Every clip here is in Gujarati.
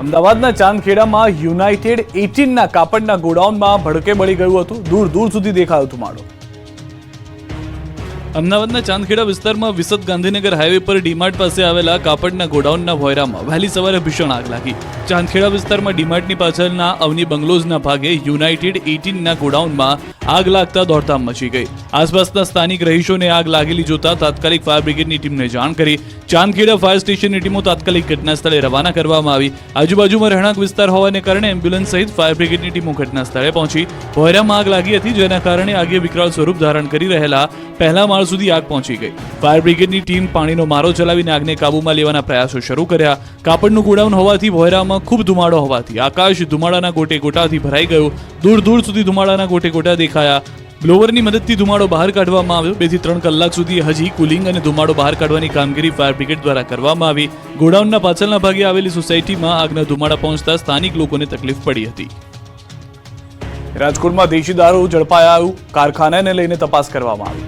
અમદાવાદના ચાંદખેડામાં યુનાઇટેડ 18ના કાપડના ગોડાઉનમાં ભડકે બળી ગયું હતું. દૂર દૂર સુધી દેખાયો ધુમાડો. અમદાવાદના ચાંદખેડા વિસ્તારમાં વિસદ ગાંધીનગર હાઈવે પર ડીમાર્ટ પાસે આવેલા કાપડના ગોડાઉનના ભોયરામાં વહેલી સવારે ભીષણ આગ લાગી. ચાંદખેડા વિસ્તારમાં ડીમાર્ટની પાછળના અવની બંગલોઝના ભાગે યુનાઇટેડ 18ના ગોડાઉનમાં આગ લાગતા દોડધામ મચી ગઈ. આસપાસના સ્થાનિક રહીશોને આગ લાગેલી જોતા તાત્કાલિક ફાયર બ્રિગેડની ટીમને જાણ કરી. ચાંદખેડા ફાયર સ્ટેશનની ટીમો તાત્કાલિક ઘટના સ્થળે રવાના કરવામાં આવી. આજુબાજુમાં રહેણાંક વિસ્તાર હોવાને કારણે એમ્બ્યુલન્સ સહિત ફાયર બ્રિગેડની ટીમો ઘટના સ્થળે પહોંચી. ભોયરામાં આગ લાગી હતી, જેના કારણે આગે વિકરાળ સ્વરૂપ ધારણ કરી રહેલા પહેલા માળ સુધી આગ પહોંચી ગઈ. ફાયર બ્રિગેડની ટીમ પાણીનો મારો ચલાવીને આગને કાબૂમાં લેવાના પ્રયાસો શરૂ કર્યા. કાપડનું ગોડાઉન હોવાથી ભોયરામાં ખૂબ ધુમાડો હોવાથી આકાશ ધુમાડાના ગોટે ગોટાથી ભરાઈ ગયું. દૂર દૂર સુધી ધુમાડાના ગોટે ગોટા દેખાયા. બ્લોવરની મદદથી ધુમાડો બહાર કાઢવામાં આવ્યો. 2 થી 3 કલાક સુધી હજી કુલિંગ અને ધુમાડો બહાર કાઢવાની કામગીરી ફાયર બ્રિગેડ દ્વારા કરવામાં આવી. ગોડાઉનના પાછળના ભાગે આવેલી સોસાયટીમાં આગના ધુમાડા પહોંચતા સ્થાનિક લોકોને તકલીફ પડી હતી. રાજકોટમાં દેશી દારૂ ઝડપાયું. કારખાનાને લઈને તપાસ કરવામાં આવી.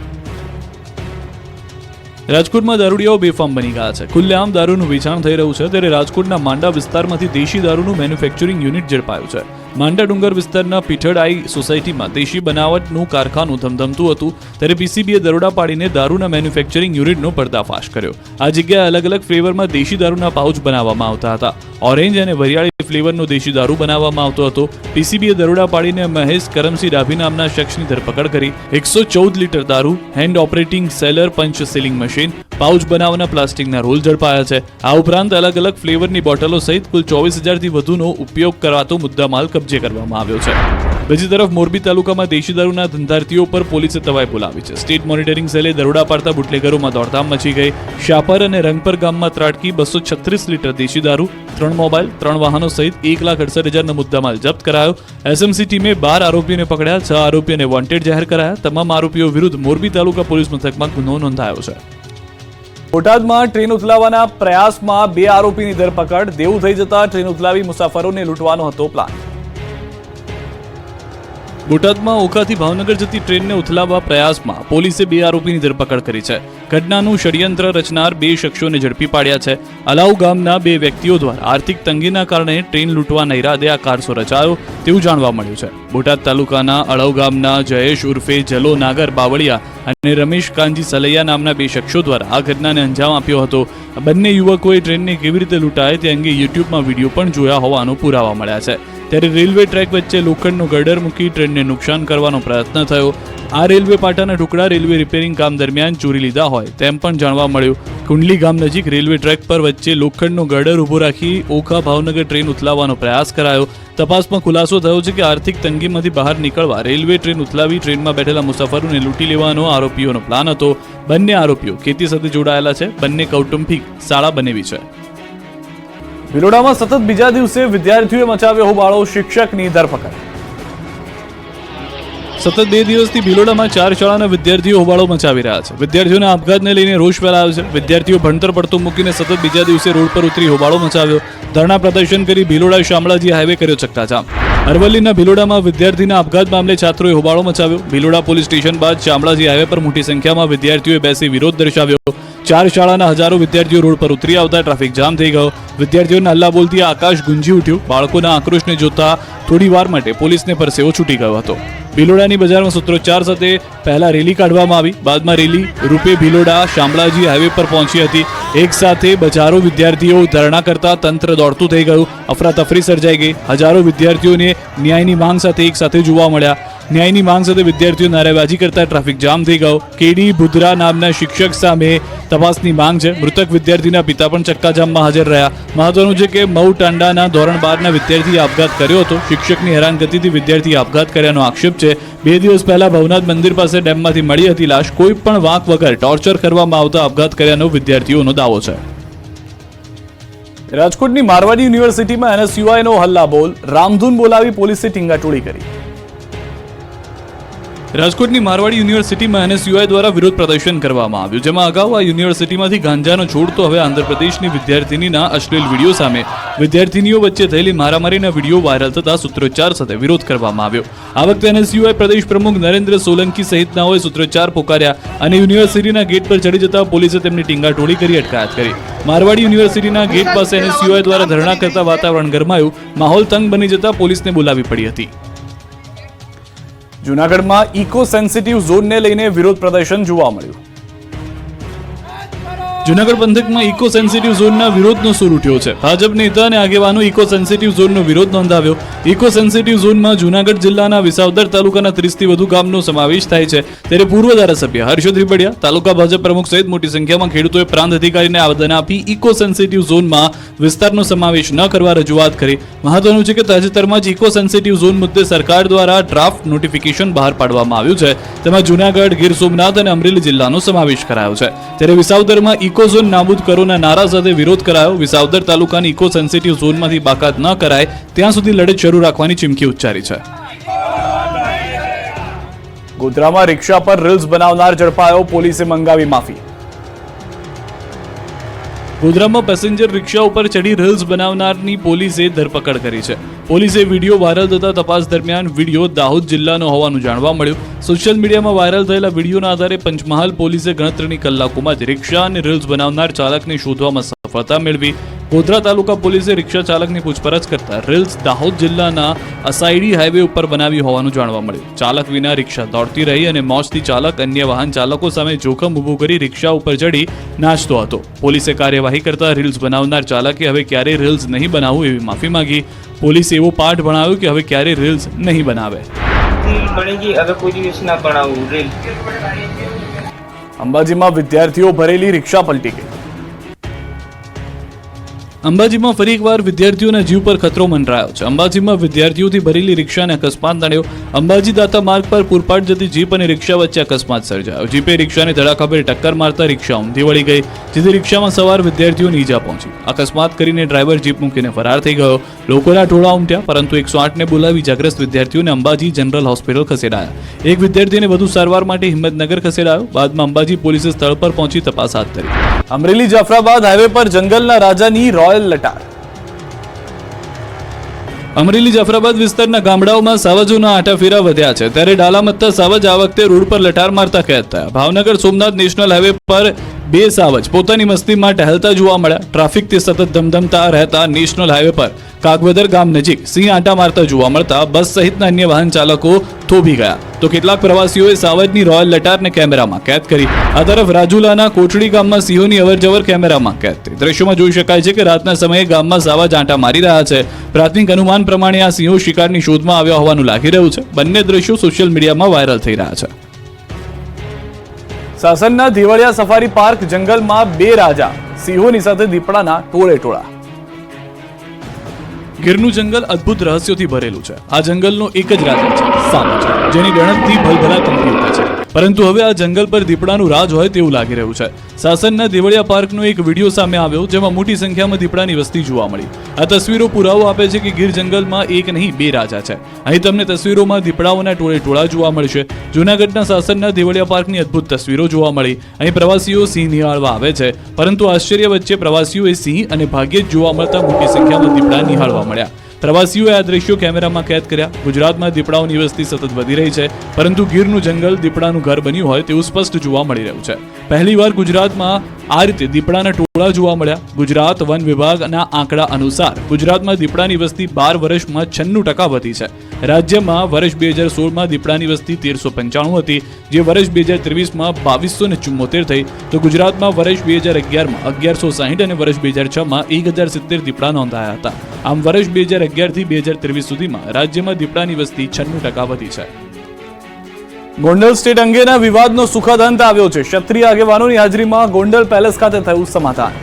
રાજકોટમાં દારૂડિયાઓ બેફામ બની ગયા છે. ખુલ્લેઆમ દારૂનું વેચાણ થઈ રહ્યું છે, ત્યારે રાજકોટના માંડા વિસ્તારમાંથી દેશી દારૂનું મેન્યુફેક્ચરિંગ યુનિટ ઝડપાયું છે. માંડા ડુંગર વિસ્તારના પીઠડાઈ સોસાયટીમાં દેશી બનાવટનું કારખાનું ધમધમતું હતું, ત્યારે પીસીબીએ દરોડા પાડીને દારૂના મેન્યુફેક્ચરિંગ યુનિટનો પર્દાફાશ કર્યો. આ જગ્યાએ અલગ અલગ ફ્લેવરમાં દેશી દારૂના પાઉચ બનાવવામાં આવતા હતા. ઓરેન્જ અને વરિયાળી ફ્લેવરનો દેશી દારૂ બનાવવામાં આવતો હતો. પીસીબીએ દરોડા પાડીને મહેશ કરમસિંહ ડાભી નામના શખ્સની ધરપકડ કરી. 114 લીટર દારૂ, હેન્ડ ઓપરેટિંગ સેલર, પંચ સીલિંગ મશીન, પાઉચ બનાવવાના પ્લાસ્ટિકના રોલ ઝડપાયા છે. આ ઉપરાંત અલગ અલગ ફ્લેવરની બોટલો સહિત કુલ 24,000થી વધુનો ઉપયોગ કરાતો મુદ્દામાલ કબજે કરવામાં આવ્યો છે. બીજી તરફ મોરબી તાલુકામાં દેશી દારૂના ધંધાર્થીઓ પર પોલીસે તવાઈ બોલાવી છે. સ્ટેટ મોનિટરિંગ સેલે દરોડા પાડતા બુટલેગરોમાં દોડધામ મચી ગઈ. શાપર અને રંગપર ગામમાં ત્રાટકી 236 લીટર દેશી દારૂ, 3 મોબાઈલ, 3 વાહનો સહિત 1,68,000નો મુદ્દામાલ જપ્ત કરાયો. એસએમસી ટીમે 12 આરોપીઓને પકડ્યા. 6 આરોપીઓને વોન્ટેડ જાહેર કરાયા. તમામ આરોપીઓ વિરુદ્ધ મોરબી તાલુકા પોલીસ મથકમાં ગુનો નોંધાયો છે. બોટાદમાં ટ્રેન ઉથલાવવાના પ્રયાસમાં 2 આરોપીની ધરપકડ. દેવું થઈ જતા ટ્રેન ઉથલાવી મુસાફરોને લૂંટવાનો હતો પ્લાન. બોટાદમાં ઓખાથી ભાવનગર જતી ટ્રેનને ઉથલાવવા પ્રયાસમાં પોલીસે 2 આરોપીની ધરપકડ કરી છે. ઘટનાનું ષડયંત્ર રચનાર 2 શખ્સોને ઝડપી પાડ્યા છે. અલાઉ ગામના 2 વ્યક્તિઓ દ્વારા આર્થિક તંગીના કારણે ટ્રેન લૂંટવાના ઈરાદે આ કારસો રચાયો તેવું જાણવા મળ્યું છે. બોટાદ તાલુકાના અળાવ ગામના જયેશ ઉર્ફે જલો નાગર બાવળિયા અને રમેશ કાનજી સલૈયા નામના 2 શખ્સો દ્વારા આ ઘટનાને અંજામ આપ્યો હતો. બંને યુવકોએ ટ્રેનને કેવી રીતે લૂંટાય તે અંગે યુટ્યુબમાં વિડીયો પણ જોયા હોવાનો પુરાવા મળ્યા છે. ત્યારે રેલવે ટ્રેક વચ્ચે લોખંડનું ગર્ડર મૂકી ટ્રેનને નુકસાન કરવાનો પ્રયત્ન થયો. આ રેલવે પાટાના ટુકડા રેલવે રિપેરિંગ કામ દરમિયાન ચોરી લીધા હોય તેમ પણ જાણવા મળ્યું. કુંડલી ગામ નજીક રેલવે ટ્રેક પર વચ્ચે લોખંડનું ગર્ડર ઊભો રાખી ઓખા ભાવનગર ટ્રેન ઉથલાવવાનો પ્રયાસ કરાયો. તપાસમાં ખુલાસો થયો છે કે આર્થિક તંગીમાંથી બહાર નીકળવા રેલવે ટ્રેન ઉથલાવી ટ્રેનમાં બેઠેલા મુસાફરોને લૂંટી લેવાનો આરોપીઓનો પ્લાન હતો. બંને આરોપીઓ ખેતી સાથે જોડાયેલા છે. બંને કૌટુંબિક શાળા બનેવી છે. ભિલોડામાં સતત બીજા દિવસે વિદ્યાર્થીઓએ મચાવ્યો હોબાળો. શિક્ષકની ધરપકડ. સતત 2 દિવસથી ભિલોડામાં 4 શાળાના વિદ્યાર્થીઓ હોબાળો મચાવી રહ્યા છે. વિદ્યાર્થીઓના આપઘાતને લઈને રોષ ફેલાયો છે. વિદ્યાર્થીઓ ભણતર પડતું મૂકીને સતત બીજા દિવસે રોડ પર ઉતરી હોબાળો મચાવ્યો. ધરણા પ્રદર્શન કરી ભિલોડા શામળાજી હાઈવે કર્યો ચક્કાજામ. અરવલ્લીના ભિલોડામાં વિદ્યાર્થીના આપઘાત મામલે છાત્રોએ હોબાળો મચાવ્યો. ભિલોડા પોલીસ સ્ટેશન બાદ શામળાજી હાઈવે પર મોટી સંખ્યામાં વિદ્યાર્થીઓએ બેસી વિરોધ દર્શાવ્યો. 4 શાળાના હજારો વિદ્યાર્થીઓ રોડ પર ઉતરી આવતા ટ્રાફિક જામ થઈ ગયો. વિદ્યાર્થીઓના હલ્લા બોલતી આકાશ ગુંજી ઉઠ્યું. બાળકોના આક્રોશને જોતા થોડી વાર માટે પોલીસને પરસેવો છૂટી ગયો હતો. ભિલોડાની બજારમાં સૂત્રોચ્ચાર સાથે પહેલા રેલી કાઢવામાં આવી. બાદમાં રેલી રૂપે ભિલોડા શામળાજી હાઈવે પર પહોંચી હતી. એક સાથે હજારો વિદ્યાર્થીઓ ધરણા કરતા તંત્ર દોડતું થઈ ગયું. અફરાતફરી સર્જાઈ ગઈ. હજારો વિદ્યાર્થીઓને ન્યાયની માંગ સાથે એક સાથે જોવા મળ્યા. ન્યાયની માંગ સાથે વિદ્યાર્થીઓ નારેબાજી કરતા ટ્રાફિક જામ થઈ ગયો. કેડી બુધરા નામના શિક્ષક સામે તપાસની માંગ છે. મૃતક વિદ્યાર્થીના પિતા પણ ચક્કાજામમાં હાજર રહ્યા. મહત્વનું છે કે મઉ ટાંડાના ધોરણ 12ના વિદ્યાર્થીએ આપઘાત કર્યો હતો. શિક્ષકની હેરાનગતિથી વિદ્યાર્થીએ આપઘાત કર્યાનો આક્ષેપ છે. 2 દિવસ પહેલા ભવનાથ મંદિર પાસે ડેમમાંથી મળી હતી લાશ. કોઈ પણ વાંક વગર ટોર્ચર કરવામાં આવતા આપઘાત કર્યાનો વિદ્યાર્થીઓનો દાવો છે. રાજકોટની મારવાડી યુનિવર્સિટીમાં એનએસયુઆઈનો હલ્લાબોલ. રામધૂન બોલાવી પોલીસે ટીંગાટોળી કરી. રાજકોટની મારવાડી યુનિવર્સિટીમાં NSUI દ્વારા વિરોધ પ્રદર્શન કરવામાં આવ્યું, જેમાં અગાઉ આ યુનિવર્સિટીમાંથી ગાંજાનો છોડ તો હવે આંધ્રપ્રદેશની વિદ્યાર્થીનીના અશ્લીલ વિડીયો સામે વિદ્યાર્થીનીઓ વચ્ચે થયેલી મારામારીના વિડીયો વાયરલ થતા સૂત્રોચ્ચાર સાથે વિરોધ કરવામાં આવ્યો. આ વખતે NSUI પ્રદેશ પ્રમુખ નરેન્દ્ર સોલંકી સહિતનાઓએ સૂત્રોચ્ચાર પોકાર્યા અને યુનિવર્સિટીના ગેટ પર ચડી જતા પોલીસે તેમની ટીંગાટોળી કરી અટકાયત કરી. મારવાડી યુનિવર્સિટીના ગેટ પાસે NSUI દ્વારા ધરણા કરતા વાતાવરણ ગરમાયું. માહોલ તંગ બની જતા પોલીસને બોલાવી પડી હતી. જૂનાગઢમાં ઇકો સેન્સિટિવ ઝોનને લઈને વિરોધ પ્રદર્શન જોવા મળ્યું. જૂનાગઢ પંથકમાં ઇકો સેન્સિટિવ ઝોનના વિરોધનો સૂર ઉઠ્યો છે. ભાજપ નેતા અને આગેવાનો ઇકો સેન્સિટિવ ઝોનનો વિરોધ નોંધાવ્યો. ઇકો સેન્સિટિવ ઝોનમાં જૂનાગઢ જિલ્લાના વિસાવદર તાલુકાના 30થી વધુ ગામનો સમાવેશ થાય છે. ત્યારે પૂર્વ ધારાસભ્ય હર્ષદ રીબડિયા, તાલુકા ભાજપ પ્રમુખ સહિત મોટી સંખ્યામાં ખેડૂતોએ પ્રાંત અધિકારીને આવેદન આપી ઇકો સેન્સિટિવ ઝોનમાં વિસ્તારનો સમાવેશ ન કરવા રજૂઆત કરી. મહત્વનું છે કે તાજેતરમાં જ ઇકો સેન્સિટિવ ઝોન મુદ્દે સરકાર દ્વારા ડ્રાફ્ટ નોટિફિકેશન બહાર પાડવામાં આવ્યું છે. તેમાં જૂનાગઢ, ગીર સોમનાથ અને અમરેલી જિલ્લાનો સમાવેશ કરાયો છે. ત્યારે વિસાવદરમાં ઇકો ઝોન નાબૂદ કરોના નારા સાથે વિરોધ કરાયો. વિસાવદર તાલુકાની ઇકો સેન્સિટિવ ઝોનમાંથી બાકાત ન કરાય ત્યાં સુધી લડત શરૂ રાખવાની ચીમકી ઉચ્ચારી છે. ગોધરામાં રિક્ષા પર રીલ્સ બનાવનાર ઝડપાયો, પોલીસે મંગાવી માફી. ગોધરામાં પેસેન્જર રિક્ષા ઉપર ચડી રીલ્સ બનાવનારની પોલીસે ધરપકડ કરી છે. પોલીસે વિડીયો વાયરલ થતા તપાસ દરમિયાન વિડીયો દાહોદ જિલ્લાનો હોવાનું જાણવા મળ્યું. સોશિયલ મીડિયામાં વાયરલ થયેલા વિડીયોના આધારે પંચમહાલ પોલીસે ગણતરીની કલાકોમાં જ રિક્ષા અને રીલ્સ બનાવનાર ચાલકને શોધવામાં સફળતા મેળવી. ગોધરા તાલુકા પોલીસે રિક્ષા ચાલકની પૂછપરછ કરતા રીલ્સ દાહોદ જિલ્લાના અસાઈડી હાઈવે ઉપર બનાવી હોવાનું જાણવા મળ્યું. ચાલક વિના રિક્ષા દોડતી રહી અને મોજથી ચાલક અન્ય વાહન ચાલકો સામે જોખમ ઊભું કરી રિક્ષા ઉપર ચડી નાચતો હતો. પોલીસે કાર્યવાહી કરતા રીલ્સ બનાવનાર ચાલકે હવે ક્યારેય રીલ્સ નહીં બનાવવું એવી માફી માંગી. પોલીસે એવો પાઠ ભણાવ્યો કે હવે ક્યારેય રીલ્સ નહીં બનાવે. અંબાજીમાં વિદ્યાર્થીઓ ભરેલી રિક્ષા પલટી ગઈ. અંબાજીમાં ફરી એકવાર વિદ્યાર્થીઓના જીવ પર ખતરો મંડરાયો છે. અંબાજીમાં વિદ્યાર્થીઓથી ભરેલી રિક્ષાને અકસ્માત નડ્યો. અંબાજી દાતા માર્ગ પર પૂરપાટ જતી જીપ અને રિક્ષા વચ્ચે અકસ્માત સર્જાયો. જીપે રિક્ષાને ધડાકાભેર ટક્કર મારતા રિક્ષા ઊંધી વળી ગઈ, જેથી રિક્ષામાં સવાર વિદ્યાર્થીઓને ઈજા પહોંચી. અકસ્માત કરીને ડ્રાઈવર જીપ મૂકીને ફરાર થઈ ગયો. લોકોના ટોળા ઉમટ્યા, પરંતુ 108ને બોલાવી ઇજાગ્રસ્ત વિદ્યાર્થીઓને અંબાજી જનરલ હોસ્પિટલ ખસેડાયા. એક વિદ્યાર્થીને વધુ સારવાર માટે હિંમતનગર ખસેડાયો. બાદમાં અંબાજી પોલીસે સ્થળ પર પહોંચી તપાસ હાથ ધરી. અમરેલી જાફરાબાદ હાઈવે પર જંગલના રાજાની રોયલ લટાર. અમરેલી જાફરાબાદ વિસ્તારના ગામડાઓમાં સાવજોના આંટાફેરા વધ્યા છે. ત્યારે ડાલામત્તા સાવજ આ વખતે રોડ પર લટાર મારતા કેદ થયા. ભાવનગર સોમનાથ નેશનલ હાઈવે પર 2 સાવજ પોતાની મસ્તીમાં ટહેલતા જોવા મળ્યા. ટ્રાફિકથી સતત ધમધમતા રહેતા નેશનલ હાઈવે પર કાગવદર ગામ નજીક સિંહ આંટા મારતા જોવા મળતા બસ સહિતના અન્ય વાહન ચાલકો થોભી ગયા, તો કેટલાક પ્રવાસીઓએ સાવજની રોયલ લટારને કેમેરામાં કેદ કરી. આ તરફ રાજુલાના કોટડી ગામમાં સિંહોની અવરજવર કેમેરામાં કેદ થઈ. દ્રશ્યોમાં જોઈ શકાય છે કે રાતના સમયે ગામમાં સાવજ આંટા મારી રહ્યા છે. પ્રાથમિક અનુમાન પ્રમાણે આ સિંહો શિકારની શોધમાં આવ્યા હોવાનું લાગી રહ્યું છે. બંને દ્રશ્યો સોશિયલ મીડિયામાં વાયરલ થઈ રહ્યા છે. સાસણના દેવળિયા સફારી પાર્ક જંગલમાં 2 રાજા, સિંહોની સાથે દીપડાના ટોળે ટોળા. ગીરનું જંગલ અદ્ભુત રહસ્યોથી ભરેલું છે. આ જંગલનો એક જ રાજા છે, સાવજ, જેની ગણતરી ભલભલા કંપી ઉઠે છે. પરંતુ હવે આ જંગલ પર દીપડાનું રાજ હોય તેવું લાગી રહ્યું છે. સાસણના દેવળિયા પાર્કનો એક વિડીયો સામે આવ્યો, જેમાં મોટી સંખ્યામાં દીપડાની વસ્તી જોવા મળી. આ તસવીરો પુરાવો આપે છે કે ગીર જંગલમાં એક નહીં 2 રાજા છે. અહીં તમને તસવીરોમાં દીપડાઓના ટોળે ટોળા જોવા મળશે. જૂનાગઢના સાસણના દેવળિયા પાર્કની અદ્ભુત તસવીરો જોવા મળી. અહીં પ્રવાસીઓ સિંહ નિહાળવા આવે છે, પરંતુ આશ્ચર્ય વચ્ચે પ્રવાસીઓએ સિંહ અને ભાગ્યે જ જોવા મળતા મોટી સંખ્યામાં દીપડા નિહાળવા મળ્યા. પ્રવાસીઓએ આ દ્રશ્યો કેમેરામાં કેદ કર્યા. ગુજરાતમાં દીપડાઓની વસ્તી સતત વધી રહી છે, પરંતુ ગીરનું જંગલ દીપડાનું ઘર બન્યું હોય તેવું સ્પષ્ટ જોવા મળી રહ્યું છે. પહેલીવાર ગુજરાતમાં આ રીતે દીપડાના ટોળા જોવા મળ્યા. ગુજરાત વન વિભાગના આંકડા અનુસાર ગુજરાતમાં દીપડાની વસ્તી 12 વર્ષમાં 96% વધી છે. રાજ્યમાં વર્ષ 2016માં દીપડાની વસ્તી 1395 હતી, જે વર્ષ 2023માં 2274 થઈ. તો ગુજરાતમાં વર્ષ 2011માં 1160 અને વર્ષ 2006માં 1070 દીપડા નોંધાયા હતા. આમ વર્ષ 2011 થી 2023 સુધીમાં રાજ્યમાં દીપડાની વસ્તી 96% વધી છે. ગોંડલ સ્ટેટ અંગેના વિવાદનો સુખદ અંત આવ્યો છે. ક્ષત્રિય આગેવાનોની હાજરીમાં ગોંડલ પેલેસ ખાતે થયું સમાધાન.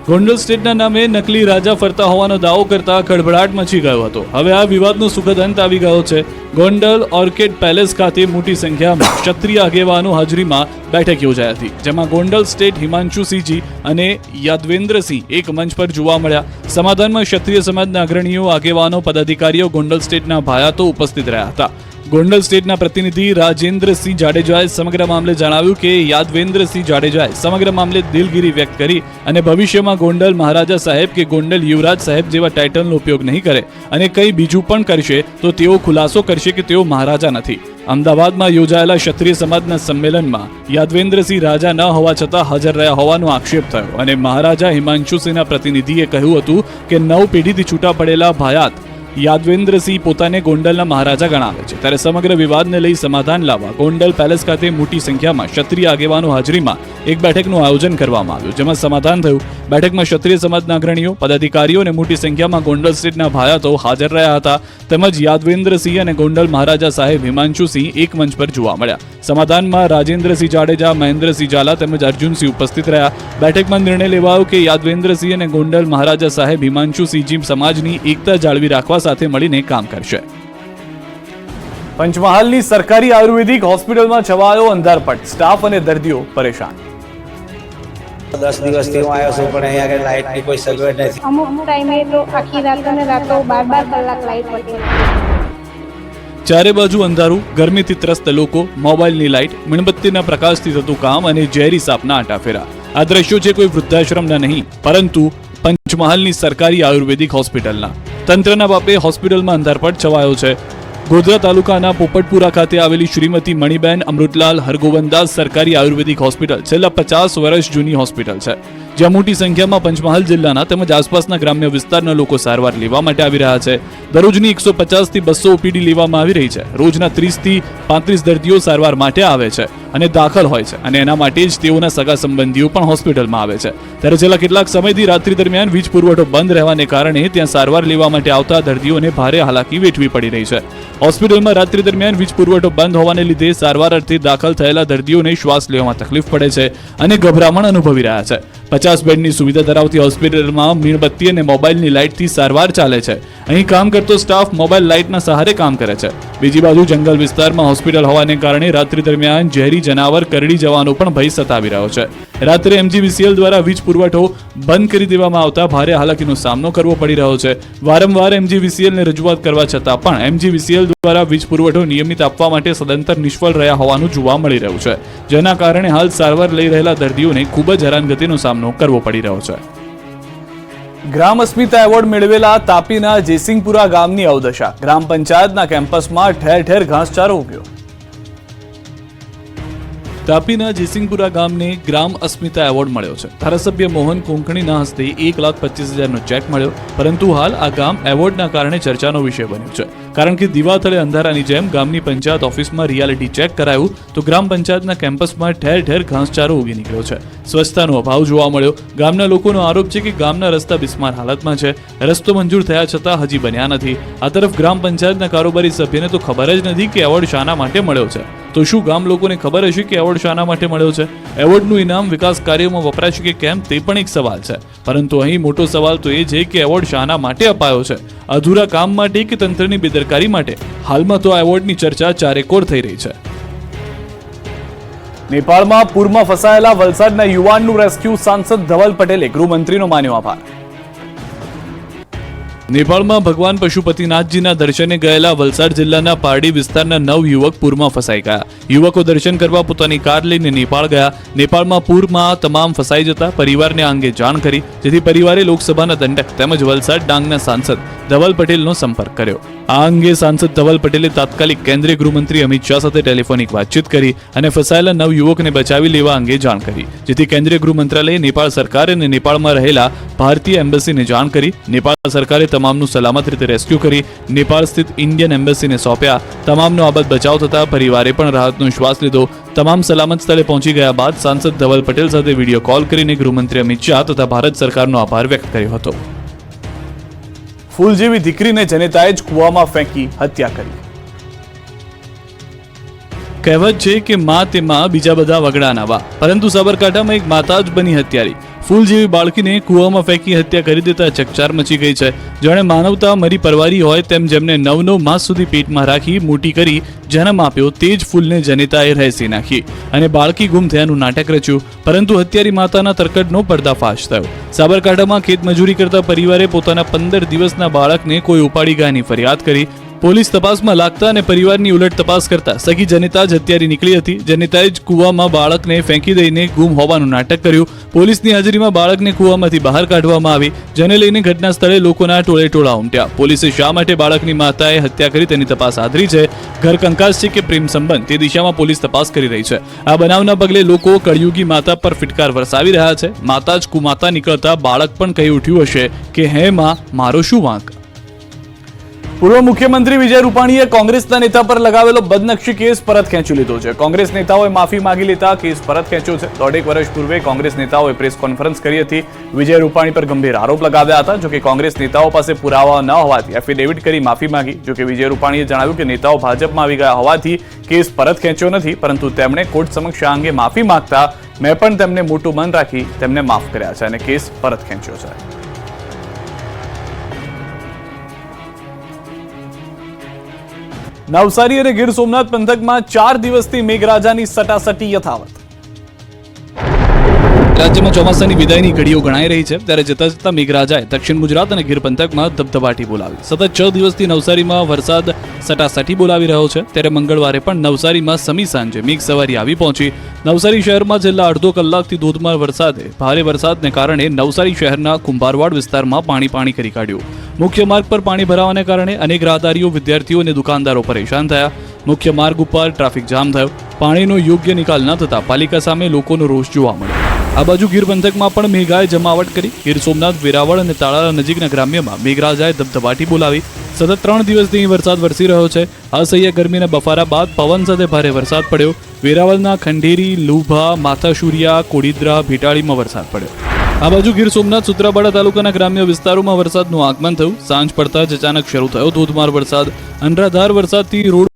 ગોંડલ સ્ટેટના નામે નકલી રાજા ફરતા હોવાનો દાવો કરતા ખળભળાટ મચી ગયો હતો. હવે આ વિવાદનો સુખદ અંત આવી ગયો છે. ગોંડલ ઓર્કિડ પેલેસ ખાતે મોટી સંખ્યામાં ક્ષત્રિય આગેવાનો હાજરીમાં બેઠક યોજાઈ હતી, જેમાં ગોંડલ સ્ટેટ હિમાંશુસિંહજી અને યાદવેન્દ્રસિંહ એક મંચ પર જોવા મળ્યા. સમાધાનમાં ક્ષત્રિય સમાજના અગ્રણીઓ, આગેવાનો, પદાધિકારીઓ, ગોંડલ સ્ટેટના ભાયાતો ઉપસ્થિત રહ્યા હતા. ગોંડલ સ્ટેટના પ્રતિનિધિ રાજેન્દ્રસિંહ જાડેજાએ સમગ્ર મામલે જણાવ્યું કે યાદવેન્દ્રસિંહ જાડેજાએ સમગ્ર મામલે દિલગીરી વ્યક્ત કરી અને ભવિષ્યમાં ગોંડલ મહારાજા સાહેબ કે ગોંડલ યુવરાજ સાહેબ જેવા ટાઇટલનો ઉપયોગ નહીં કરે અને કંઈ બીજું પણ કરશે તો તેઓ ખુલાસો કરશે કે તેઓ મહારાજા નથી. અમદાવાદમાં યોજાયેલા ક્ષત્રિય સમાજના સંમેલનમાં યાદવેન્દ્રસિંહ રાજા ન હોવા છતાં હાજર રહ્યા હોવાનો આક્ષેપ થયો અને મહારાજા હિમાંશુસિંહના પ્રતિનિધિએ કહ્યું હતું કે નવ પેઢીથી છૂટા પડેલા ભાયાત યાદવેન્દ્રસિંહ પોતાને ગોંડલના મહારાજા ગણાવે છે. ત્યારે સમગ્ર વિવાદને લઈ સમાધાન લાવવા ગોંડલ પેલેસ ખાતે મોટી સંખ્યામાં ક્ષત્રિય આગેવાનો હાજરીમાં એક બેઠકનું આયોજન કરવામાં આવ્યું, જેમાં સમાધાન થયું. બેઠકમાં ક્ષત્રિય સમાજના અગ્રણીઓ, પદાધિકારીઓ અને મોટી સંખ્યામાં ગોંડલ સ્ટેટના ભાયાતો હાજર રહ્યા હતા. તેમજ યાદવેન્દ્રસિંહ અને ગોંડલ મહારાજા સાહેબ હિમાંશુસિંહ એક મંચ પર જોવા મળ્યા. સમાધાનમાં રાજેન્દ્રસિંહ જાડેજા, મહેન્દ્રસિંહ ઝાલા તેમજ અર્જુનસિંહ ઉપસ્થિત રહ્યા. બેઠકમાં નિર્ણય લેવાયો કે યાદવેન્દ્રસિંહ અને ગોંડલ મહારાજા સાહેબ હિમાંશુસિંહજી સમાજની એકતા જાળવી રાખવા સાથે મળીને કામ કરશે. પંચમહાલની સરકારી આયુર્વેદિક હોસ્પિટલમાં છવાયો અંધારપટ, સ્ટાફ અને દર્દીઓ પરેશાન. 10 દિવસથી હું આવ્યો છું પણ અહીંયા આગળ લાઇટની કોઈ સગવડ નથી. અમુક ટાઈમે તો આખી રાત અને રાતો 12 કલાક લાઇટ પડે. ચારે બાજુ અંધારું, ગરમીથી ત્રસ્ત લોકો, મોબાઈલની લાઇટ, મીણબત્તીના પ્રકાશથી થતું કામ અને ઝેરી સાપના આંટાફેરા. આ દ્રશ્યો છે કોઈ વૃદ્ધાશ્રમના નહીં, પરંતુ પંચમહાલની સરકારી આયુર્વેદિક હોસ્પિટલના. તંત્રના બાપે હોસ્પિટલમાં અંધારપટ છવાયો છે. ગોધરા તાલુકાના પોપટપુરા ખાતે આવેલી શ્રીમતી મણિબેન અમૃતલાલ હરગોવનદાસ સરકારી આયુર્વેદિક હોસ્પિટલ છેલ્લા 50 વર્ષ જૂની હોસ્પિટલ છે, જ્યાં મોટી સંખ્યામાં પંચમહાલ જિલ્લાના તેમજ આસપાસના ગ્રામ્ય વિસ્તારના લોકો સારવાર લેવા માટે આવી રહ્યા છે. દરરોજની 150 થી 200 ઓપીડી લેવામાં આવી રહી છે. રોજના 30 થી 35 દર્દીઓ સારવાર માટે આવે છે અને દાખલ હોય છે, અને એના માટે જ તેઓના સગા સંબંધીઓ પણ હોસ્પિટલમાં આવે છે. ત્યારે છેલ્લા કેટલાક સમયથી રાત્રિ દરમિયાન વીજ પુરવઠો બંધ રહેવાને કારણે ત્યાં સારવાર લેવા માટે આવતા દર્દીઓને ભારે હાલાકી વેઠવી પડી રહી છે. હોસ્પિટલમાં રાત્રિ દરમિયાન વીજ પુરવઠો બંધ હોવાને લીધે સારવાર અર્થે દાખલ થયેલા દર્દીઓને શ્વાસ લેવામાં તકલીફ પડે છે અને ગભરામણ અનુભવી રહ્યા છે. 50 બેડની સુવિધા ધરાવતી હોસ્પિટલમાં મીણબત્તી અને મોબાઈલની લાઇટથી સારવાર ચાલે છે. અહીં કામ કરતો સ્ટાફ મોબાઈલ લાઇટના સહારે કામ કરે છે. બીજી બાજુ જંગલ વિસ્તારમાં હોસ્પિટલ હોવાને કારણે રાત્રિ દરમિયાન ઝેરી જનાવર કરડી જવાનો પણ ભય સતાવી રહ્યો છે. રાત્રે MGVCL દ્વારા વીજ પુરવઠો બંધ કરી દેવામાં આવતા ભારે હાલાકીનો સામનો કરવો પડી રહ્યો છે. વારંવાર MGVCLને રજૂઆત કરવા છતાં પણ MGVCL દ્વારા વીજ પુરવઠો નિયમિત આપવા માટે સદંતર નિષ્ફળ રહ્યા હોવાનું જોવા મળી રહ્યું છે, જેના કારણે હાલ સારવાર લઈ રહેલા દર્દીઓને ખૂબ જ હેરાનગતિનો સામનો કરવો પડી રહ્યો છે. ગ્રામ અસ્મિતા એવોર્ડ મેળવેલા તાપીના જેસિંગપુરા ગામની અવદશા. ગ્રામ પંચાયતના કેમ્પસમાં ઠેર ઠેર ઘાસચારો ઉગ્યો. તાપીના જેસિંગપુરા ગામને ગ્રામ અસ્મિતા એવોર્ડ મળ્યો છે. ધારાસભ્ય મોહન કોંકણીના હસ્તે 1,25,000નો ચેક મળ્યો, પરંતુ હાલ આ ગામ એવોર્ડના કારણે ચર્ચાનો વિષય બન્યું છે. કારણ કે દિવાતળે અંધારાની જેમ ગામની પંચાયત ઓફિસમાં રિયાલિટી ચેક કરાયું તો ગ્રામ પંચાયતના કેમ્પસમાં ઠેર ઠેર ઘાસચારો ઉગી નીકળ્યો છે. સ્વચ્છતાનો અભાવ જોવા મળ્યો. ગામના લોકોનો આરોપ છે કે ગામના રસ્તા બિસ્માર હાલતમાં છે. રસ્તો મંજૂર થયા છતાં હજી બન્યા નથી. આ તરફ ગ્રામ પંચાયતના કારોબારી સભ્યને તો ખબર જ નથી કે એવોર્ડ શાના માટે મળ્યો છે. તો શું ગામ લોકોને ખબર હશે કે એવોર્ડ શાના માટે મળ્યો છે? એવોર્ડનું ઇનામ વિકાસ કાર્યોમાં વપરાશે કે કેમ તે પણ એક સવાલ છે. પરંતુ અહીં મોટો સવાલ તો એ છે કે એવોર્ડ શાના માટે અપાયો છે? અધૂરા કામ માટે કે તંત્રની બેદરકારી માટે? હાલમાં તો આ એવોર્ડની ચર્ચા ચારેકોર થઈ રહી છે. નેપાળમાં પૂરમાં ફસાયેલા વલસાડના યુવાનનું રેસ્ક્યુ. સાંસદ ધવલ પટેલે ગૃહમંત્રીનો માન્યો આભાર. નેપાળમાં ભગવાન પશુપતિનાથજીના દર્શને ગયેલા વલસાડ જિલ્લાના પારડી વિસ્તારના 9 યુવક પૂરમાં ફસાઈ ગયા. યુવકો દર્શન કરવા પોતાની કાર લઈને નેપાળ ગયા. નેપાળમાં પૂરમાં તમામ ફસાઈ જતા પરિવારને આ અંગે જાણ કરી, જેથી પરિવારે લોકસભાના દંડક તેમજ વલસાડ ડાંગના સાંસદ ધવલ પટેલનો સંપર્ક કર્યો. આ અંગે સાંસદ ધવલ પટેલે તાત્કાલિક કેન્દ્રીય ગૃહમંત્રી અમિત શાહ સાથે ટેલિફોનિક વાતચીત કરી અને ફસાયેલા 9 યુવકને બચાવી લેવા અંગે જાણ કરી, જેથી કેન્દ્રીય ગૃહ મંત્રાલયે નેપાળ સરકાર અને નેપાળમાં રહેલા ભારતીય એમ્બસીને જાણ કરી. નેપાળ સરકારે તમામનું સલામત રીતે રેસ્ક્યુ કરી નેપાળ સ્થિત ઇન્ડિયન એમ્બસીને સોંપ્યા. તમામનો આબાદ બચાવ થતા પરિવારે પણ રાહતનો શ્વાસ લીધો. તમામ સલામત સ્થળે પહોંચી ગયા બાદ સાંસદ ધવલ પટેલ સાથે વિડીયો કોલ કરીને ગૃહમંત્રી અમિત શાહ તથા ભારત સરકારનો આભાર વ્યક્ત કર્યો હતો. ફૂલ જેવી દીકરીને જનેતાએ જ કૂવામાં ફેંકી હત્યા કરી. કહેવત છે કે માં તે માં, બીજા બધા વગડા નવા, પરંતુ સાબરકાંઠામાં એક માતા જ બની હત્યારી. ફૂલ જેવી બાળકીને કૂવામાં ફેંકી હત્યા કરી દેતા ચકચાર મચી ગઈ છે. જાણે માનવતા મરી પરવારી હોય તેમ જેમને 9 માસ સુધી પેટમાં રાખી મોટી કરી જન્મ આપ્યો તે જ ફૂલને જનેતાએ રહેસી નાખી અને બાળકી ગુમ થયાનું નાટક રચ્યું. પરંતુ હત્યારી માતાના તરકટનો પર્દાફાશ થયો. સાબરકાંઠામાં ખેતમજૂરી કરતા પરિવારે પોતાના 15 દિવસના બાળકને કોઈ ઉપાડી ગયાની ફરિયાદ કરી. પોલીસ તપાસમાં લાગતા અને પરિવારની ઉલટ તપાસ કરતા સગી જનિતા જ હત્યારી નીકળી હતી. જનિતાએ જ કૂવામાં બાળકને ફેંકી દઈને ગુમ હોવાનું નાટક કર્યું. પોલીસની હાજરીમાં બાળકને કૂવામાંથી બહાર કાઢવામાં આવી, જેને લઈને ઘટના સ્થળે લોકોના ટોળે ટોળા ઉમટ્યા. પોલીસે શા માટે બાળકની માતાએ હત્યા કરી તેની તપાસ આદરી છે. ઘર કંકાસ છે કે પ્રેમ સંબંધ તે દિશામાં પોલીસ તપાસ કરી રહી છે. આ બનાવના પગલે લોકો કળયુગી માતા પર ફિટકાર વરસાવી રહ્યા છે. માતા જ કુમાતા નીકળતા બાળક પણ કહી ઉઠ્યું હશે કે હે માં, મારો શું વાંક. પૂર્વ મુખ્યમંત્રી વિજય રૂપાણીએ કોંગ્રેસના નેતા પર લગાવેલો બદનક્ષી કેસ પરત ખેંચી લીધો છે. કોંગ્રેસ નેતાઓએ માફી માંગી લેતા કેસ પરત ખેંચ્યો છે. 1.5 વર્ષ પૂર્વે કોંગ્રેસ નેતાઓએ પ્રેસ કોન્ફરન્સ કરી હતી. વિજય રૂપાણી પર ગંભીર આરોપ લગાવ્યા હતા. જોકે કોંગ્રેસ નેતાઓ પાસે પુરાવા ન હોવાથી એફિડેવિટ કરી માફી માંગી. જોકે વિજય રૂપાણીએ જણાવ્યું કે નેતાઓ ભાજપમાં આવી ગયા હોવાથી કેસ પરત ખેંચ્યો નથી, પરંતુ તેમણે કોર્ટ સમક્ષ આ અંગે માફી માંગતા મેં પણ તેમને મોટું મન રાખી તેમને માફ કર્યા છે અને કેસ પરત ખેંચ્યો છે. નવસારી અને ગીર સોમનાથ પંથકમાં 4 દિવસથી મેઘરાજાની સટાસટી યથાવત. રાજ્યમાં ચોમાસાની વિદાયની ઘડીઓ ગણાઈ રહી છે, ત્યારે જતા જતા મેઘરાજાએ દક્ષિણ ગુજરાત અને ગીર પંથકમાં ધબધબાટી બોલાવી. સતત 6 દિવસથી નવસારીમાં વરસાદ સટાસટી બોલાવી રહ્યો છે, ત્યારે મંગળવારે પણ નવસારીમાં સમી સાંજે મેઘ સવારી આવી પહોંચી. નવસારી શહેરમાં છેલ્લા અડધો કલાકથી ધોધમાર વરસાદે ભારે વરસાદને કારણે નવસારી શહેરના કુંભારવાડ વિસ્તારમાં પાણી કરી કાઢ્યું. મુખ્ય માર્ગ પર પાણી ભરાવાને કારણે અનેક રાહદારીઓ, વિદ્યાર્થીઓ અને દુકાનદારો પરેશાન થયા. મુખ્ય માર્ગ ઉપર ટ્રાફિક જામ થયો. પાણીનો યોગ્ય નિકાલ ન થતા પાલિકા સામે લોકોનો રોષ જોવા મળ્યો. આ બાજુ ગીર પંથકમાં પણ મેઘાએ જમાવટ કરી. ગીર સોમનાથ, વેરાવળ અને તાળાળા નજીકના ગ્રામ્યમાં મેઘરાજાએ ધબધબાટી બોલાવી. સતત 3 દિવસથી વરસાદ વરસી રહ્યો છે. અસહ્ય ગરમીના બફારા બાદ પવન સાથે ભારે વરસાદ પડ્યો. વેરાવળના ખંડેરી, લુભા, માથાશુરિયા, કોડીદ્રા, ભેટાળીમાં વરસાદ પડ્યો. આ બાજુ ગીર સોમનાથ, સૂત્રાપાડા તાલુકાના ગ્રામ્ય વિસ્તારોમાં વરસાદનું આગમન થયું. સાંજ પડતા જ અચાનક શરૂ થયો ધોધમાર વરસાદ. અનરાધાર વરસાદથી રોડ